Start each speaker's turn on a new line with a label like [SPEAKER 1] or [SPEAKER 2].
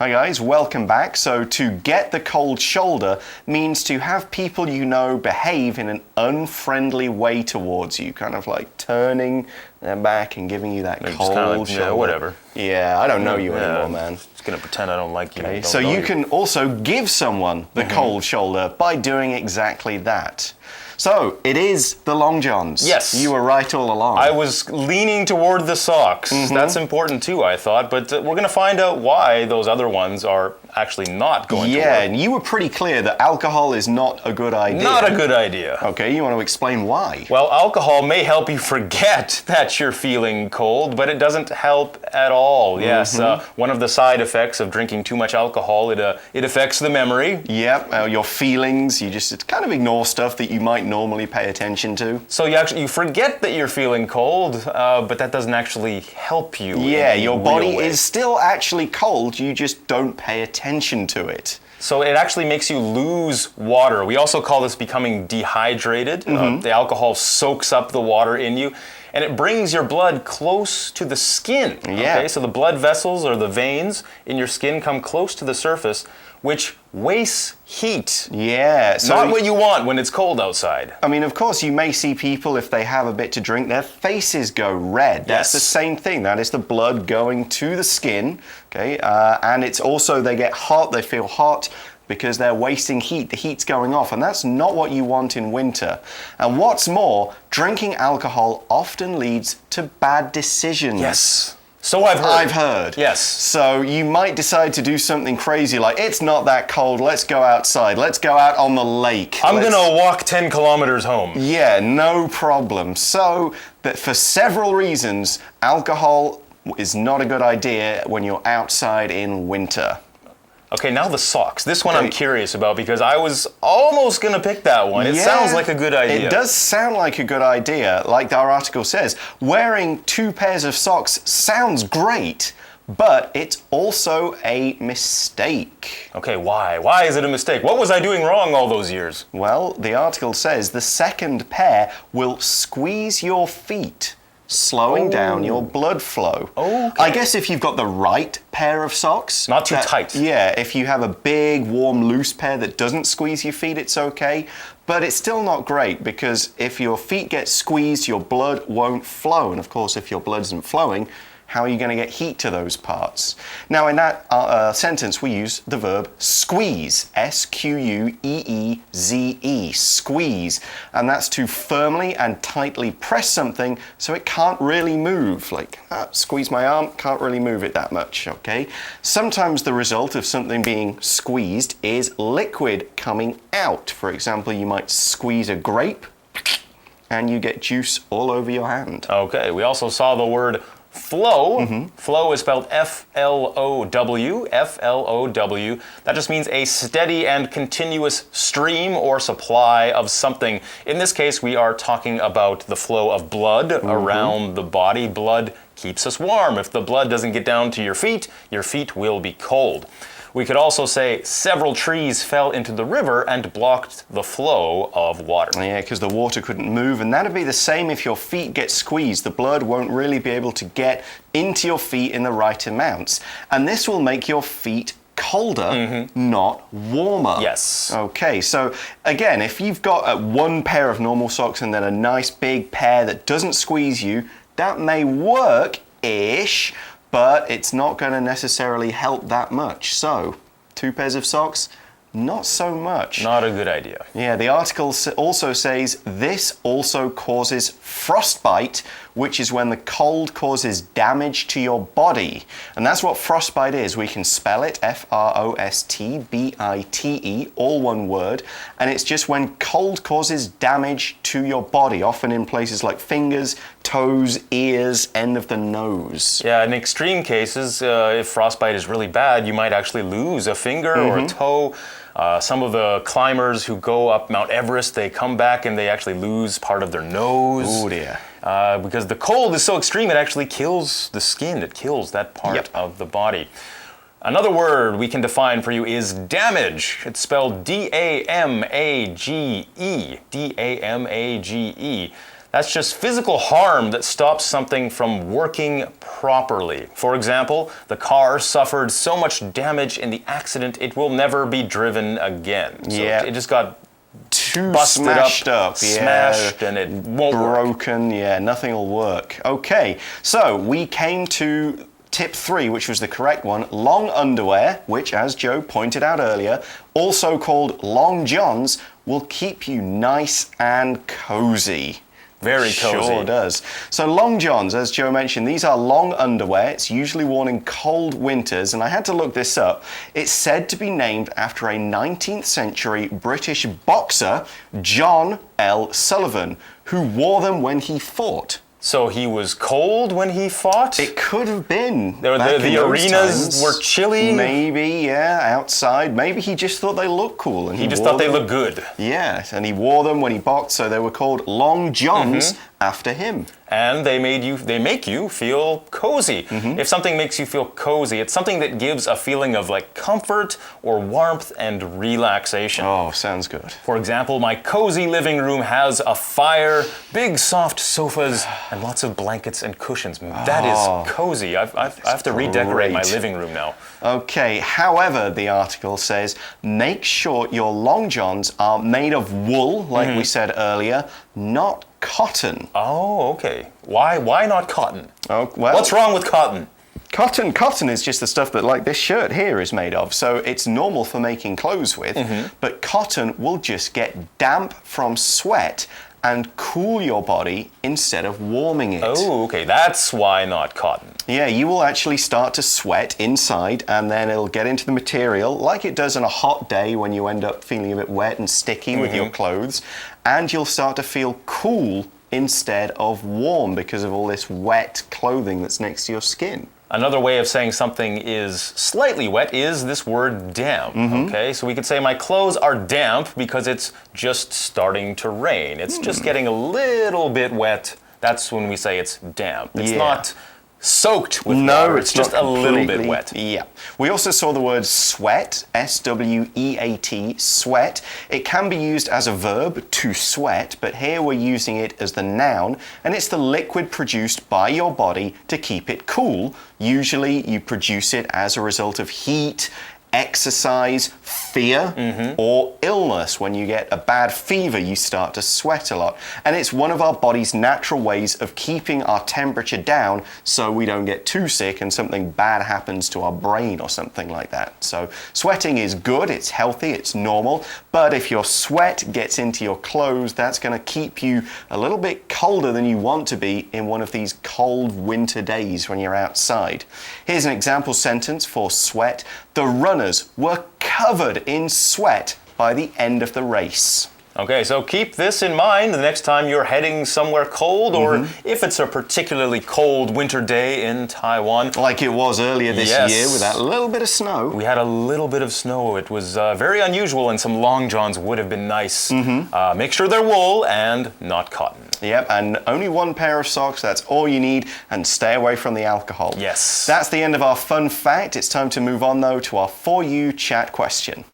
[SPEAKER 1] Hi guys, welcome back. So to get the cold shoulder means to have people you know behave in an unfriendly way towards you, kind of like turning their back and giving you that cold shoulder.
[SPEAKER 2] Yeah, whatever.
[SPEAKER 1] Yeah, I don't know you anymore, man.
[SPEAKER 2] Just gonna pretend I don't like you.
[SPEAKER 1] Okay, so you can also give someone the cold shoulder by doing exactly that. So, it is the long johns.
[SPEAKER 2] Yes.
[SPEAKER 1] You were right all along.
[SPEAKER 2] I was leaning toward the socks. That's important too, I thought, but we're going to find out why those other ones are actually not going to work.
[SPEAKER 1] Yeah, and you were pretty clear that alcohol is not a good idea.
[SPEAKER 2] Not a good idea.
[SPEAKER 1] Okay, you want to explain why?
[SPEAKER 2] Well, alcohol may help you forget that you're feeling cold, but it doesn't help at all. Yes, one of the side effects of drinking too much alcohol, it affects the memory.
[SPEAKER 1] Yep, your feelings, you just kind of ignore stuff that you might normally pay attention to.
[SPEAKER 2] So you forget that you're feeling cold, but that doesn't actually help you.
[SPEAKER 1] Yeah, your body is still actually cold, you just don't pay attention to it.
[SPEAKER 2] So it actually makes you lose water. We also call this becoming dehydrated. The alcohol soaks up the water in you, and it brings your blood close to the skin.
[SPEAKER 1] Yeah.
[SPEAKER 2] Okay, so the blood vessels or the veins in your skin come close to the surface, which wastes heat.
[SPEAKER 1] Yeah. So
[SPEAKER 2] Not what you want when it's cold outside.
[SPEAKER 1] I mean, of course, you may see people, if they have a bit to drink, their faces go red. That's the same thing. That is the blood going to the skin, okay? And it's also, they get hot, they feel hot because they're wasting heat. The heat's going off, and that's not what you want in winter. And what's more, drinking alcohol often leads to bad decisions.
[SPEAKER 2] Yes. So I've heard.
[SPEAKER 1] I've heard.
[SPEAKER 2] Yes.
[SPEAKER 1] So you might decide to do something crazy like, it's not that cold, let's go outside, let's go out on the lake.
[SPEAKER 2] I'm gonna walk 10 kilometers home.
[SPEAKER 1] Yeah, no problem. So, that for several reasons, alcohol is not a good idea when you're outside in winter.
[SPEAKER 2] Okay, now the socks. This one I'm curious about because I was almost going to pick that one. It sounds like a good idea.
[SPEAKER 1] It does sound like a good idea. Like our article says, wearing 2 pairs of socks sounds great, but it's also a mistake.
[SPEAKER 2] Okay, why? Why is it a mistake? What was I doing wrong all those years?
[SPEAKER 1] Well, the article says the second pair will squeeze your feet, slowing down your blood flow.
[SPEAKER 2] Okay.
[SPEAKER 1] I guess if you've got the right pair of socks.
[SPEAKER 2] Not too tight.
[SPEAKER 1] Yeah, if you have a big, warm, loose pair that doesn't squeeze your feet, it's okay. But it's still not great because if your feet get squeezed, your blood won't flow. And of course, if your blood isn't flowing, how are you going to get heat to those parts? Now, in that sentence, we use the verb squeeze, S-Q-U-E-E-Z-E, squeeze. And that's to firmly and tightly press something so it can't really move. Like, squeeze my arm, can't really move it that much, okay? Sometimes the result of something being squeezed is liquid coming out. For example, you might squeeze a grape and you get juice all over your hand.
[SPEAKER 2] Okay, we also saw the word flow. Flow is spelled F-L-O-W, F-L-O-W. That just means a steady and continuous stream or supply of something. In this case, we are talking about the flow of blood around the body. Blood keeps us warm. If the blood doesn't get down to your feet will be cold. We could also say several trees fell into the river and blocked the flow of water.
[SPEAKER 1] Yeah, because the water couldn't move, and that'd be the same if your feet get squeezed. The blood won't really be able to get into your feet in the right amounts. And this will make your feet colder, not warmer.
[SPEAKER 2] Yes.
[SPEAKER 1] Okay, so again, if you've got one pair of normal socks and then a nice big pair that doesn't squeeze you, that may work-ish, but it's not going to necessarily help that much. So, 2 pairs of socks, not so much.
[SPEAKER 2] Not a good idea.
[SPEAKER 1] Yeah, the article also says this also causes frostbite, which is when the cold causes damage to your body. And that's what frostbite is. We can spell it F-R-O-S-T-B-I-T-E, all one word. And it's just when cold causes damage to your body, often in places like fingers, toes, ears, end of the nose.
[SPEAKER 2] Yeah, in extreme cases, if frostbite is really bad, you might actually lose a finger or a toe. Some of the climbers who go up Mount Everest, they come back and they actually lose part of their nose.
[SPEAKER 1] Oh dear.
[SPEAKER 2] Because the cold is so extreme, it actually kills the skin. It kills that part of the body. Another word we can define for you is damage. It's spelled D-A-M-A-G-E. D-A-M-A-G-E. That's just physical harm that stops something from working properly. For example, the car suffered so much damage in the accident it will never be driven again. So it just got
[SPEAKER 1] too
[SPEAKER 2] busted
[SPEAKER 1] smashed up,
[SPEAKER 2] smashed, and it won't
[SPEAKER 1] broken,
[SPEAKER 2] work.
[SPEAKER 1] Yeah, nothing will work. Okay, so we came to tip 3, which was the correct one, long underwear, which, as Joe pointed out earlier, also called long johns, will keep you nice and cozy.
[SPEAKER 2] Very cozy.
[SPEAKER 1] Sure does. So long johns, as Joe mentioned, these are long underwear. It's usually worn in cold winters, and I had to look this up. It's said to be named after a 19th century British boxer, John L. Sullivan, who wore them when he fought.
[SPEAKER 2] So he was cold when he fought?
[SPEAKER 1] It could have been.
[SPEAKER 2] The arenas were chilly?
[SPEAKER 1] Maybe, yeah, outside. Maybe he just thought they looked cool. And
[SPEAKER 2] he just thought they looked good.
[SPEAKER 1] Yeah, and he wore them when he boxed, so they were called long johns after him.
[SPEAKER 2] And they make you feel cozy. If something makes you feel cozy, it's something that gives a feeling of like comfort or warmth and relaxation.
[SPEAKER 1] Oh, sounds good.
[SPEAKER 2] For example, my cozy living room has a fire, big soft sofas, and lots of blankets and cushions. That is cozy. I have to redecorate my living room now.
[SPEAKER 1] Okay, however, the article says, make sure your long johns are made of wool, like we said earlier, not cotton.
[SPEAKER 2] Oh, okay. Why not cotton?
[SPEAKER 1] Oh, well,
[SPEAKER 2] what's wrong with cotton?
[SPEAKER 1] Cotton is just the stuff that, like, this shirt here is made of, so it's normal for making clothes with, but cotton will just get damp from sweat and cool your body instead of warming it.
[SPEAKER 2] Oh, okay, that's why not cotton.
[SPEAKER 1] Yeah, you will actually start to sweat inside, and then it'll get into the material like it does on a hot day when you end up feeling a bit wet and sticky with your clothes, and you'll start to feel cool instead of warm because of all this wet clothing that's next to your skin.
[SPEAKER 2] Another way of saying something is slightly wet is this word damp, okay? So we could say my clothes are damp because it's just starting to rain. It's just getting a little bit wet. That's when we say it's damp. It's not soaked with water. It's just a little bit wet.
[SPEAKER 1] Yeah. We also saw the word sweat, S-W-E-A-T, sweat. It can be used as a verb, to sweat, but here we're using it as the noun, and it's the liquid produced by your body to keep it cool. Usually you produce it as a result of heat, exercise, fear, or illness. When you get a bad fever, you start to sweat a lot. And it's one of our body's natural ways of keeping our temperature down so we don't get too sick and something bad happens to our brain or something like that. So sweating is good, it's healthy, it's normal, but if your sweat gets into your clothes, that's going to keep you a little bit colder than you want to be in one of these cold winter days when you're outside. Here's an example sentence for sweat. The runners were covered in sweat by the end of the race.
[SPEAKER 2] Okay, so keep this in mind the next time you're heading somewhere cold, or if it's a particularly cold winter day in Taiwan.
[SPEAKER 1] Like it was earlier this year with that little bit of snow.
[SPEAKER 2] We had a little bit of snow. It was very unusual, and some long johns would have been nice. Make sure they're wool and not cotton.
[SPEAKER 1] Yep, and only one pair of socks, that's all you need, and stay away from the alcohol.
[SPEAKER 2] Yes.
[SPEAKER 1] That's the end of our fun fact. It's time to move on, though, to our For You chat question.